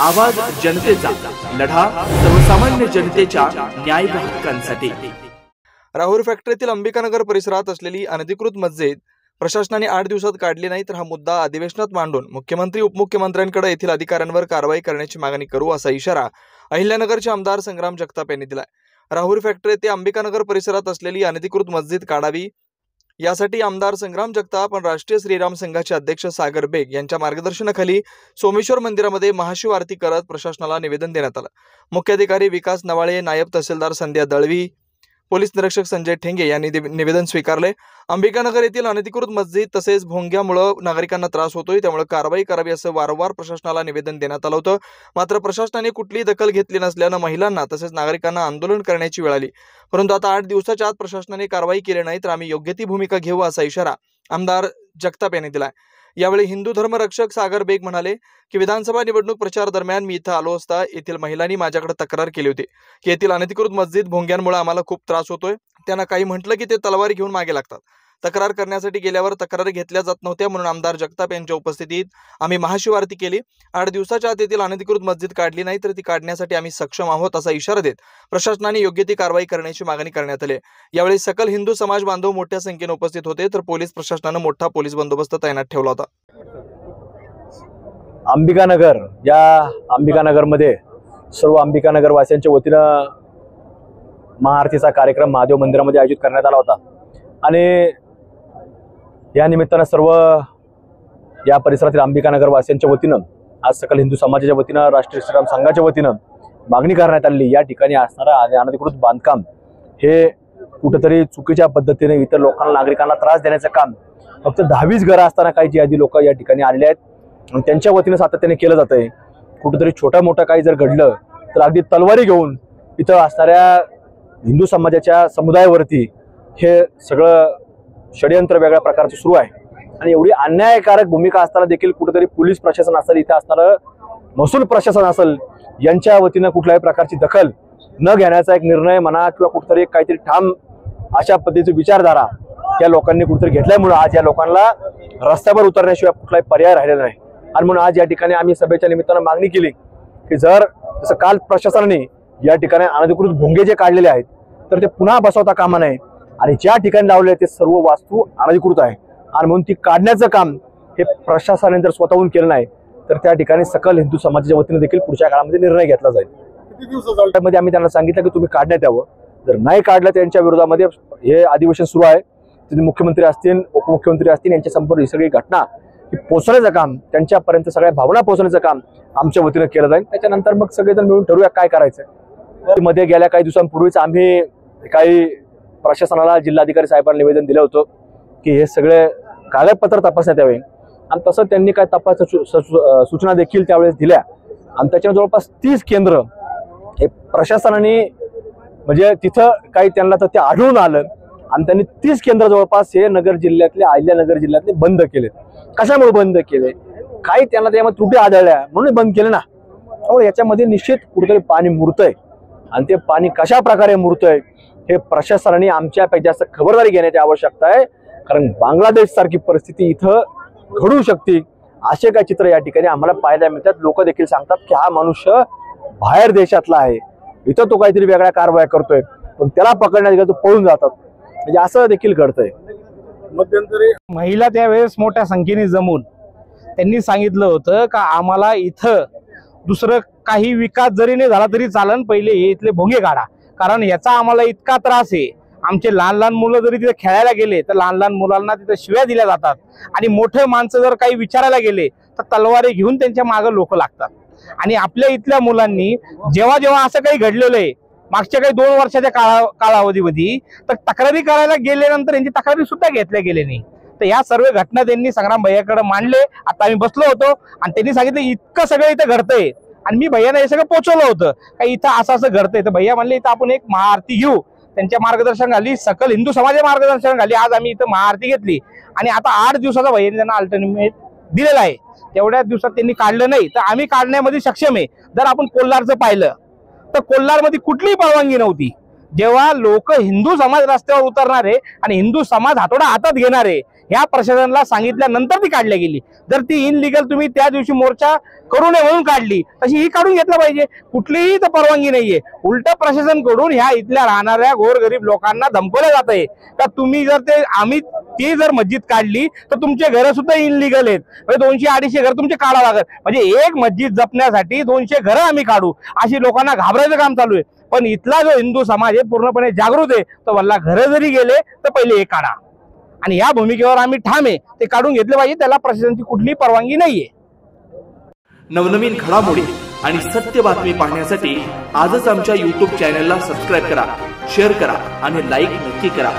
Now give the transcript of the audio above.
आवाज जनतेचा, लढा सर्वसामान्य जनतेच्या न्याय व हक्कांसाठी। राहुरी फॅक्टरीतील अंबिकानगर परिसरात असलेली अनधिकृत मस्जिद प्रशासनाने 8 दिवसात काढली नाही तर हा मुद्दा अधिवेशनात मांडून मुख्यमंत्री उपमुख्यमंत्र्यांकडे येथील अधिकाऱ्यांवर कारवाई करण्याची मागणी करू असा इशारा अहिल्यानगरचे आमदार संग्राम जगताप यांनी दिलाय। राहुरी फॅक्टरी ते अंबिकानगर परिसरात असलेली अनधिकृत मस्जिद काढावी यासाठी आमदार संग्राम जगताप आणि राष्ट्रीय श्रीराम संघाचे अध्यक्ष सागर बेग यांच्या मार्गदर्शनाखाली सोमेश्वर मंदिरामध्ये महाशिव आरती करत प्रशासनाला निवेदन देण्यात आलं। मुख्याधिकारी विकास नवाळे, नायब तहसीलदार संध्या दळवी, पोलीस निरीक्षक संजय ठेंगे यांनी निवेदन स्वीकारले। अंबिकानगर येथील अनधिकृत मस्जिद तसेच भोंग्यामुळे नागरिकांना त्रास होतोय, त्यामुळे कारवाई करावी असं वारंवार प्रशासनाला निवेदन देण्यात आलं होतं। मात्र प्रशासनाने कुठलीही दखल घेतली नसल्यानं महिलांना तसेच नागरिकांना आंदोलन करण्याची वेळ आली। परंतु आता 8 दिवसाच्या आत प्रशासनाने कारवाई केली नाही तर आम्ही योग्य ती भूमिका घेऊ असा इशारा आमदार जगताप यांनी दिलाय। यावेळी हिंदू धर्मरक्षक सागर बेग म्हणाले की विधानसभा निवडणूक प्रचार दरम्यान मी इथं आलो असता येथील महिलांनी माझ्याकडे तक्रार केली होती की येथील अनधिकृत मस्जिद भोंग्यांमुळे आम्हाला खूप त्रास होतोय। त्यांना काही म्हटलं की ते तलवारी घेऊन मागे लागतात। तक्रार करण्यासाठी गेल्यावर तक्रारी घेतल्या जात नव्हत्या, म्हणून आमदार जगताप यांच्या उपस्थितीत आम्ही महाशिव आरती केली। 8 दिवसाच्या आत येथील अनधिकृत मस्जिद काढली नाही तर ती काढण्यासाठी आम्ही सक्षम आहोत असा इशारा देत प्रशासनाने योग्य ती कारवाई करण्याची मागणी करण्यात आली। यावेळी सकल हिंदू समाज बांधव मोठ्या संख्येने उपस्थित होते तर पोलीस प्रशासनाने मोठा पोलीस बंदोबस्त तैनात ठेवला होता। अंबिकानगर मध्ये सर्व अंबिकानगर वासियांच्या वतीनं महाआरतीचा कार्यक्रम महादेव मंदिरामध्ये आयोजित करण्यात आला होता आणि या निमित्तानं सर्व या परिसरातील अंबिकानगर वासियांच्या वतीनं आज सकल हिंदू समाजाच्या वतीनं राष्ट्रीय श्रीराम संघाच्या वतीनं मागणी करण्यात आली। या ठिकाणी असणारा अनधिकृत बांधकाम हे कुठेतरी चुकीच्या पद्धतीने इतर लोकांना नागरिकांना त्रास देण्याचं काम फक्त 10-20 घरं असताना काही जी आधी लोक या ठिकाणी आलेले आहेत आणि त्यांच्या वतीनं सातत्याने केलं जात आहे। कुठेतरी छोटा मोठा काही जर घडलं तर अगदी तलवारी घेऊन इथं असणाऱ्या हिंदू समाजाच्या समुदायावरती हे सगळं षडयंत्र वेगळ्या प्रकारचं सुरू आहे आणि एवढी अन्यायकारक भूमिका असताना देखील कुठेतरी पोलीस प्रशासन असेल, इथं असणारं महसूल प्रशासन असेल, यांच्या वतीनं कुठल्याही प्रकारची दखल न घेण्याचा एक निर्णय म्हणा किंवा कुठेतरी काहीतरी ठाम अशा पद्धतीची विचारधारा या लोकांनी कुठेतरी घेतल्यामुळे आज या लोकांना रस्त्यावर उतरण्याशिवाय कुठलाही पर्याय राहिलेला नाही। आणि म्हणून आज या ठिकाणी आम्ही सभेच्या निमित्तानं मागणी केली की जर जसं काल प्रशासनाने या ठिकाणी अनधिकृत भोंगे जे काढलेले आहेत तर ते पुन्हा बसवता कामा नये आणि ज्या ठिकाणी लावले ते सर्व वास्तू अनधिकृत आहे आणि म्हणून ती काढण्याचं काम हे प्रशासनाने जर स्वतःहून केलं नाही तर त्या ठिकाणी सकल हिंदू समाजाच्या वतीने देखील पुढच्या काळामध्ये निर्णय घेतला जाईल। किती दिवसामध्ये आम्ही त्यांना सांगितलं की तुम्ही काढण्यात यावं, जर नाही काढलं त्यांच्या विरोधामध्ये हे अधिवेशन सुरू आहे, तिथे मुख्यमंत्री असतील, उपमुख्यमंत्री असतील, यांच्या संपूर्ण ही सगळी घटना ही पोहोचण्याचं काम, त्यांच्यापर्यंत सगळ्या भावना पोहोचण्याचं काम आमच्या वतीनं केलं जाईल। त्याच्यानंतर मग सगळेजण मिळून ठरवूया काय करायचं। मध्ये गेल्या काही दिवसांपूर्वीच आम्ही काही प्रशासनाला जिल्हाधिकारी साहेबांना निवेदन दिलं होतं की हे सगळे कागदपत्र तपासण्यात यावे आणि तसं त्यांनी काय तपास सूचना देखील त्यावेळेस दिल्या आणि त्याच्यावर जवळपास 30 केंद्र हे प्रशासनाने म्हणजे तिथं काही त्यांना तर ते आढळून आलं आणि त्यांनी 30 केंद्र जवळपास हे नगर जिल्ह्यातले अहिल्यानगर जिल्ह्यातले बंद केले। कशामुळे बंद केले, काही त्यांना त्यामध्ये त्रुटी आढळल्या म्हणून बंद केले ना। त्यामुळे याच्यामध्ये निश्चित कुठेतरी पाणी मुरतंय आणि ते पाणी कशा प्रकारे मुरतंय हे प्रशासनाने आमच्यापेक्षा जास्त खबरदारी घेण्याची आवश्यकता आहे, कारण बांगलादेश सारखी परिस्थिती इथं घडू शकते असे काही चित्र या ठिकाणी आम्हाला पाहायला मिळतात। लोक देखील सांगतात की हा मनुष्य बाहेर देशातला आहे, इथं तो काहीतरी वेगळ्या कारवाया करतोय पण त्याला पकडण्यात गेलं तो पळून जातात, म्हणजे असं देखील घडतंय। मध्यंतरी महिला त्यावेळेस मोठ्या संख्येने जमून त्यांनी सांगितलं होतं का आम्हाला इथं दुसरं काही विकास जरी नाही झाला तरी चालन, पहिले हे इथले भोंगे काढा, कारण याचा आम्हाला इतका त्रास आहे। आमचे लहान लहान मुलं जरी तिथे खेळायला गेले तर लहान लहान मुलांना तिथे शिव्या दिल्या जातात आणि मोठे माणसं जर काही विचारायला गेले तर तलवारी घेऊन त्यांच्या मागे लोक लागतात। आणि आपल्या इथल्या मुलांनी जेव्हा जेव्हा असं काही घडलेलं आहे मागच्या काही 2 वर्षाच्या कालावधीमध्ये तर तक्रारी करायला गेल्यानंतर यांची तक्रारी सुद्धा घेतल्या गेली नाही। तर या सर्व घटना त्यांनी संग्राम भैयाकडे मांडले। आता आम्ही बसलो होतो आणि त्यांनी सांगितलं इतकं सगळं इथं घडतंय आणि मी भैयाने हे सगळं पोचवलं होतं का इथं असं असं घडतंय। तर भैया म्हणले इथं आपण एक महाआरती घेऊ, त्यांच्या मार्गदर्शनाखाली सकल हिंदू समाजाच्या मार्गदर्शनाखाली आज आम्ही इथं महाआरती घेतली आणि आता 8 दिवसाचा भैयाने त्यांना अल्टरनेट दिलेला आहे। तेवढ्याच दिवसात त्यांनी काढलं नाही तर आम्ही काढण्यामध्ये सक्षम आहे। जर आपण कोल्हारचं पाहिलं तर कोल्हारमध्ये कुठलीही परवानगी नव्हती। जेव्हा लोक हिंदू समाज रस्त्यावर उतरणारे आणि हिंदू समाज हातोडा हातात घेणारे ह्या प्रशासनाला सांगितल्यानंतर ती काढल्या गेली. जर ती इनलिगल तुम्ही त्या दिवशी मोर्चा करू नये म्हणून काढली, तशी ही काढून घेतलं पाहिजे. कुठलीही तर परवानगी नाहीये. उलट प्रशासनकडून ह्या इथल्या राहणाऱ्या गोरगरीब लोकांना धमकवलं जात आहे का तुम्ही जर ती जर मस्जिद काढली तर तुमचे घर सुद्धा इनलिगल आहेत, 200-250 घर तुमचे काढावं लागत. म्हणजे एक मस्जिद जपण्यासाठी 200 घरं आम्ही काढू अशी लोकांना घाबरायचं काम चालू आहे. पण इथला जो हिंदू समाज आहे पूर्णपणे जागृत आहे. तो वल्ला घरं जरी गेले तर पहिले हे काढा, आणि या भूमिकेवर आम्ही ठाम आहे. ते काढून घेतले पाहिजे. त्याला प्रशासनाची कुठलीही परवानगी नाहीये. नवनवीन घडामोडी आणि सत्य बातमी पाहण्यासाठी आजच आमच्या YouTube चॅनलला सबस्क्राईब करा, शेअर करा आणि लाईक नक्की करा.